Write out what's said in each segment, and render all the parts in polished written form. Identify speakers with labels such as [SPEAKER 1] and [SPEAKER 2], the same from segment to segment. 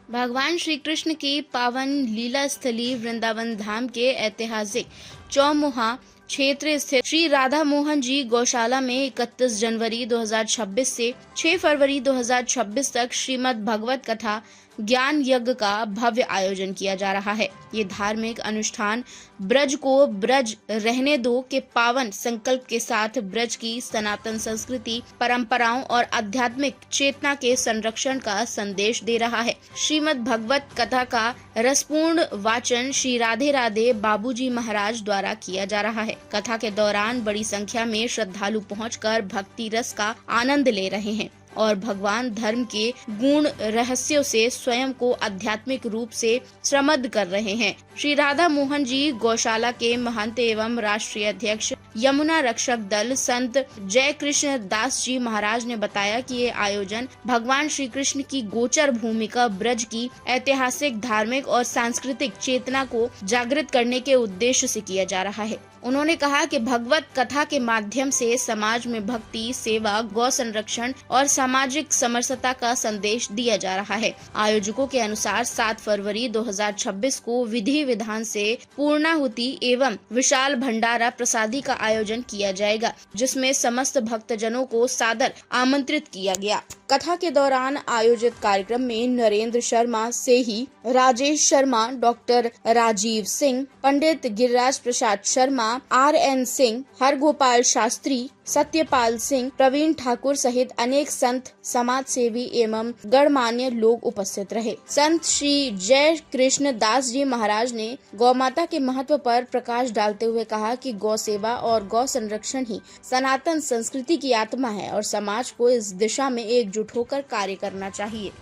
[SPEAKER 1] भगवान श्री कृष्ण की पावन लीला स्थली वृंदावन धाम के ऐतिहासिक चौमुहा क्षेत्र स्थित श्री राधा मोहन जी गौशाला में 31 जनवरी 2026 से 6 फरवरी 2026 तक श्रीमद् भगवत कथा ज्ञान यज्ञ का भव्य आयोजन किया जा रहा है। ये धार्मिक अनुष्ठान ब्रज को ब्रज रहने दो के पावन संकल्प के साथ ब्रज की सनातन संस्कृति, परंपराओं और आध्यात्मिक चेतना के संरक्षण का संदेश दे रहा है। श्रीमद् भगवत कथा का रसपूर्ण वाचन श्री राधे राधे बाबूजी महाराज द्वारा किया जा रहा है। कथा के दौरान बड़ी संख्या में श्रद्धालु पहुंचकर भक्ति रस का आनंद ले रहे हैं और भगवान धर्म के गुण रहस्यों से स्वयं को आध्यात्मिक रूप से श्रमद्ध कर रहे हैं। श्री राधा मोहन जी गौशाला के महंत एवं राष्ट्रीय अध्यक्ष यमुना रक्षक दल संत जय कृष्ण दास जी महाराज ने बताया कि ये आयोजन भगवान श्री कृष्ण की गोचर भूमिका ब्रज की ऐतिहासिक, धार्मिक और सांस्कृतिक चेतना को जागृत करने के उद्देश्य से किया जा रहा है। उन्होंने कहा कि भगवत कथा के माध्यम से समाज में भक्ति, सेवा, गौ संरक्षण और सामाजिक समरसता का संदेश दिया जा रहा है। आयोजकों के अनुसार 7 फरवरी 2026 को विधि विधान से पूर्णाहुति एवं विशाल भंडारा प्रसादी का आयोजन किया जाएगा, जिसमें समस्त भक्तजनों को सादर आमंत्रित किया गया। कथा के दौरान आयोजित कार्यक्रम में नरेंद्र शर्मा सेही, राजेश शर्मा, डॉक्टर राजीव सिंह, पंडित गिरिराज प्रसाद शर्मा, RN सिंह, हरगोपाल शास्त्री, सत्यपाल सिंह, प्रवीण ठाकुर सहित अनेक संत, समाज सेवी एवं गणमान्य लोग उपस्थित रहे। संत श्री जय कृष्ण दास जी महाराज ने गौ माता के महत्व पर प्रकाश डालते हुए कहा कि गौ सेवा और गौ संरक्षण ही सनातन संस्कृति की आत्मा है और समाज को इस दिशा में एकजुट होकर कार्य करना चाहिए।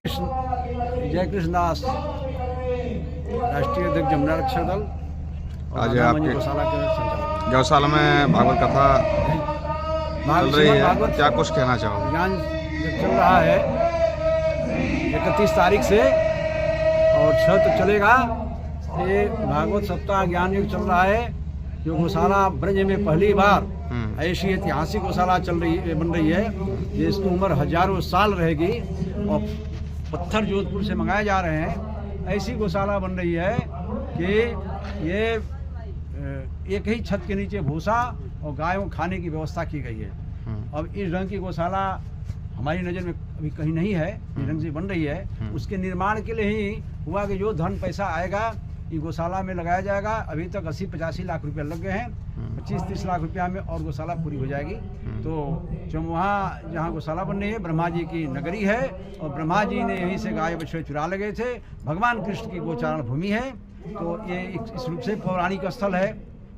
[SPEAKER 2] जय कृष्ण दास राष्ट्रीय अध्यक्ष यमुना रक्षक दल
[SPEAKER 3] आज आपके गौशाला में भागवत कथा चल रही है, क्या कुछ कहना चाहोगे?
[SPEAKER 2] ज्ञान चल रहा है 31 तारीख से और 6 तक चलेगा। ये भागवत सप्ताह ज्ञान युग चल रहा है, जो गौशाला ब्रज में पहली बार ऐसी ऐतिहासिक गौशाला बन रही है जिसकी उम्र हजारों साल रहेगी और पत्थर जोधपुर से मंगाए जा रहे हैं। ऐसी गौशाला बन रही है कि ये एक ही छत के नीचे भूसा और गायों को खाने की व्यवस्था की गई है। अब इस ढंग की गौशाला हमारी नज़र में अभी कहीं नहीं है, इस ढंग से बन रही है। उसके निर्माण के लिए ही हुआ कि जो धन पैसा आएगा ये गौशाला में लगाया जाएगा। अभी तक 80-85 लाख रुपया लग गए हैं, 25-30 लाख रुपया में और गौशाला पूरी हो जाएगी। तो चौमुहा जहाँ गौशाला बन रही है ब्रह्मा जी की नगरी है और ब्रह्मा जी ने यहीं से गाय बछड़े चुरा लगे थे। भगवान कृष्ण की गोचारण भूमि है, तो ये इस रूप से पौराणिक स्थल है,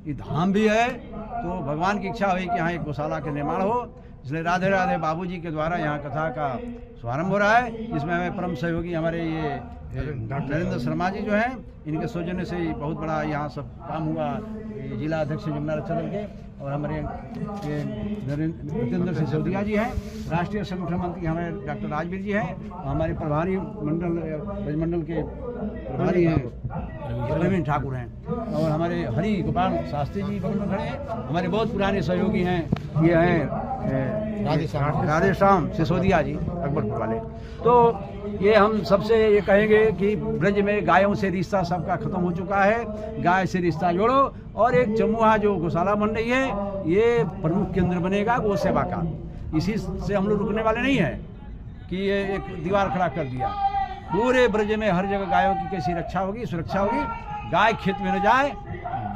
[SPEAKER 2] ये धाम भी है। तो भगवान की इच्छा हुई कि यहाँ एक गौशाला का निर्माण हो, इसलिए राधे राधे बाबूजी के द्वारा यहाँ कथा का शुभारंभ हो रहा है, जिसमें हमें परम सहयोगी हमारे ये नरेंद्र शर्मा जी जो हैं, इनके सौजन्य से बहुत बड़ा यहाँ सब काम हुआ। जिला अध्यक्ष यमुना रक्षक दल के और हमारे नरेंद्र सिसोदिया जी हैं, राष्ट्रीय संगठन मंत्री हमारे डॉक्टर राजवीर जी हैं, हमारे प्रभारी मंडल के प्रभारी हैं प्रवीण ठाकुर हैं और हमारे हरि गोपाल शास्त्री जी बगल में खड़े हैं। हमारे बहुत पुराने सहयोगी हैं, ये हैं राधेश्याम सिसोदिया जी अकबरपुर वाले। तो ये हम सबसे ये कहेंगे कि ब्रज में गायों से रिश्ता सबका खत्म हो चुका है, गाय से रिश्ता जोड़ो। और एक चौमुहा जो गौशाला बन रही है ये प्रमुख केंद्र बनेगा गौ सेवा का। इसी से हम लोग रुकने वाले नहीं हैं कि ये एक दीवार खड़ा कर दिया। पूरे ब्रज में हर जगह गायों की कैसी रक्षा होगी, सुरक्षा होगी, गाय खेत में न जाए,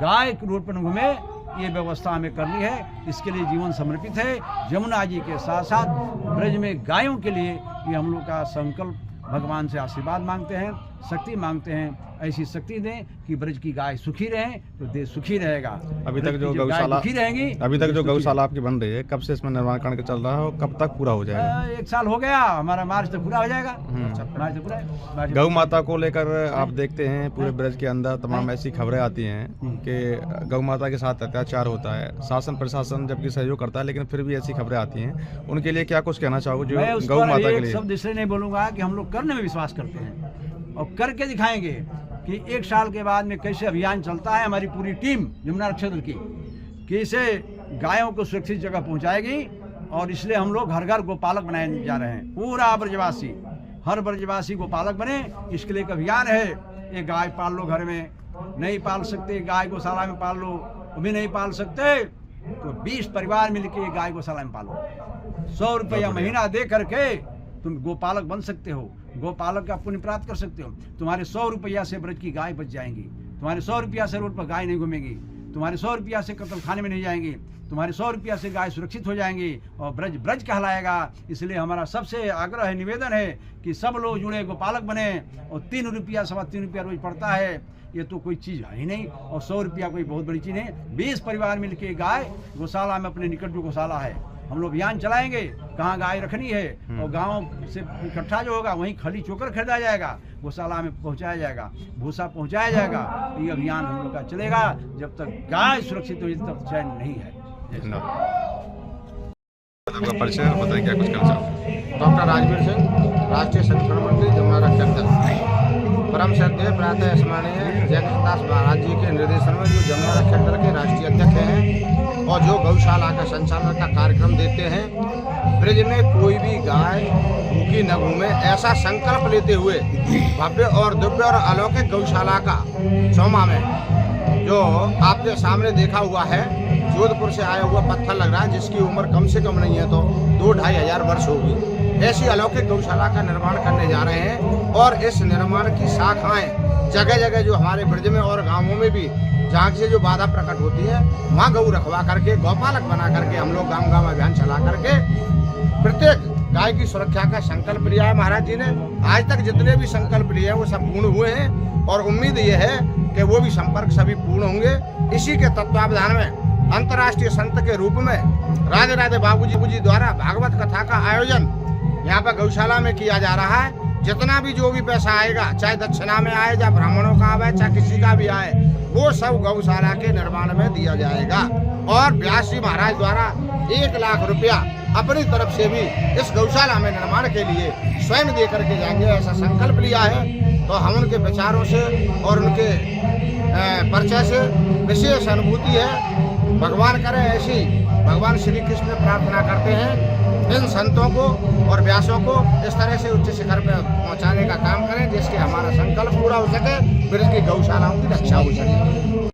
[SPEAKER 2] गाय रोड पर न घूमे, ये व्यवस्था हमें करनी है। इसके लिए जीवन समर्पित है। यमुना जी के साथ साथ ब्रज में गायों के लिए ये हम लोग का संकल्प, भगवान से आशीर्वाद मांगते हैं, शक्ति मांगते हैं, ऐसी शक्ति दें कि ब्रज की गाय सुखी रहे तो देश सुखी रहेगा।
[SPEAKER 3] अभी तक जो गौशाला आपकी बन रही है, कब से इसमें निर्माण कार्य चल रहा है और कब तक पूरा हो जाएगा?
[SPEAKER 2] 1 साल हो गया हमारा, मार्च तक पूरा हो जाएगा। मार्च तक पूरा।
[SPEAKER 3] गौ माता को लेकर आप देखते हैं पूरे ब्रज के अंदर तमाम ऐसी खबरें आती हैं कि गौ माता के साथ अत्याचार होता है, शासन प्रशासन जबकि सहयोग करता है, लेकिन फिर भी ऐसी खबरें आती हैं। उनके लिए क्या कुछ कहना चाहोगे जो गौ माता के लिए?
[SPEAKER 2] शब्द इसलिए नहीं बोलूँगा कि हम लोग करने में विश्वास करते हैं और करके दिखाएंगे कि 1 साल के बाद में कैसे अभियान चलता है। हमारी पूरी टीम यमुना रक्षक दल की कैसे गायों को सुरक्षित जगह पहुंचाएगी और इसलिए हम लोग घर घर गोपालक बनाए जा रहे हैं। पूरा ब्रजवासी हर ब्रजवासी गोपालक बने। इसके लिए एक अभियान है, एक गाय पाल लो घर में, नहीं पाल सकते गाय गौशाला में पाल लो, वो भी नहीं पाल सकते तो 20 परिवार मिलकर गाय गौशाला में पालो। 100 रुपया महीना दे करके तुम गोपालक बन सकते हो, गोपालक का पुण्य प्राप्त कर सकते हो। तुम्हारे 100 रुपया से ब्रज की गाय बच जाएंगी, तुम्हारे 100 रुपया से रोड पर गाय नहीं घूमेगी, तुम्हारे 100 रुपया से कत्ल खाने में नहीं जाएंगी, तुम्हारे 100 रुपया से गाय सुरक्षित हो जाएंगी और ब्रज ब्रज कहलाएगा। इसलिए हमारा सबसे आग्रह है, निवेदन है कि सब लोग जुड़े, गोपालक बने। और 3 रुपया 3.25 रुपया रोज पड़ता है, ये तो कोई चीज़ है ही नहीं। और 100 रुपया कोई बहुत बड़ी चीज़ नहीं। 20 परिवार मिलके गाय गौशाला में, अपने निकट जो गौशाला है, हम लोग अभियान चलाएंगे कहाँ गाय रखनी है, और गांव से इकट्ठा जो होगा वहीं खली चोकर खरीदा जाएगा, गौशाला में पहुंचाया जाएगा, भूसा पहुंचाया जाएगा। ये अभियान हम लोग का चलेगा जब तक गाय सुरक्षित हो, तब तक चैन नहीं है।
[SPEAKER 3] आपका परिचय और बताएं क्या कुछ कहना चाहते हैं।
[SPEAKER 4] डॉक्टर राजवीर सिंह, राष्ट्रीय संगठन मंत्री जमुना रक्षक परम श्रद्धेय प्रातः स्मरणीय जयप्रकाश महाराज जी के निर्देशन में जो जमुना रक्षक दल के राष्ट्रीय अध्यक्ष हैं और जो गौशाला का संचालन का कार्यक्रम देते हैं, ब्रज में कोई भी गाय भूखी न घूमे, ऐसा संकल्प लेते हुए भव्य और दिव्य और अलौकिक गौशाला का चौमा में जो आपने सामने देखा हुआ है, जोधपुर से आया हुआ पत्थर लग रहा है, जिसकी उम्र कम से कम नहीं है तो 2-2.5 हजार वर्ष होगी। ऐसी अलौकिक गौशाला का निर्माण करने जा रहे हैं और इस निर्माण की शाखाएं जगह जगह जो हमारे ब्रज में और गांवों में भी जहाँ से जो बाधा प्रकट होती है, वहाँ गौ रखवा करके, गौपालक बना करके हम लोग गाँव गाँव अभियान चला करके प्रत्येक गाय की सुरक्षा का संकल्प लिया है। महाराज जी ने आज तक जितने भी संकल्प लिए हैं वो सब पूर्ण हुए हैं और उम्मीद ये है कि वो भी संपर्क सभी पूर्ण होंगे। इसी के तत्वावधान में अंतर्राष्ट्रीय संत के रूप में राधे राधे बाबूजी द्वारा भागवत कथा का आयोजन यहाँ पर गौशाला में किया जा रहा है। जितना भी जो भी पैसा आएगा, चाहे दक्षिणा में आए, चाहे ब्राह्मणों का आए, चाहे किसी का भी आए, वो सब गौशाला के निर्माण में दिया जाएगा। और व्यास जी महाराज द्वारा 1 लाख रुपया अपनी तरफ से भी इस गौशाला में निर्माण के लिए स्वयं दे करके जाएंगे, ऐसा संकल्प लिया है। तो हम उनके विचारों से और उनके परिचय से विशेष अनुभूति है। भगवान करे ऐसी भगवान श्री कृष्ण प्रार्थना करते हैं इन संतों को और व्यासों को इस तरह से उच्च शिखर पर पहुंचाने का काम करें, जिसके हमारा संकल्प पूरा हो सके, फिर इसकी गौशालाओं की रक्षा हो सके।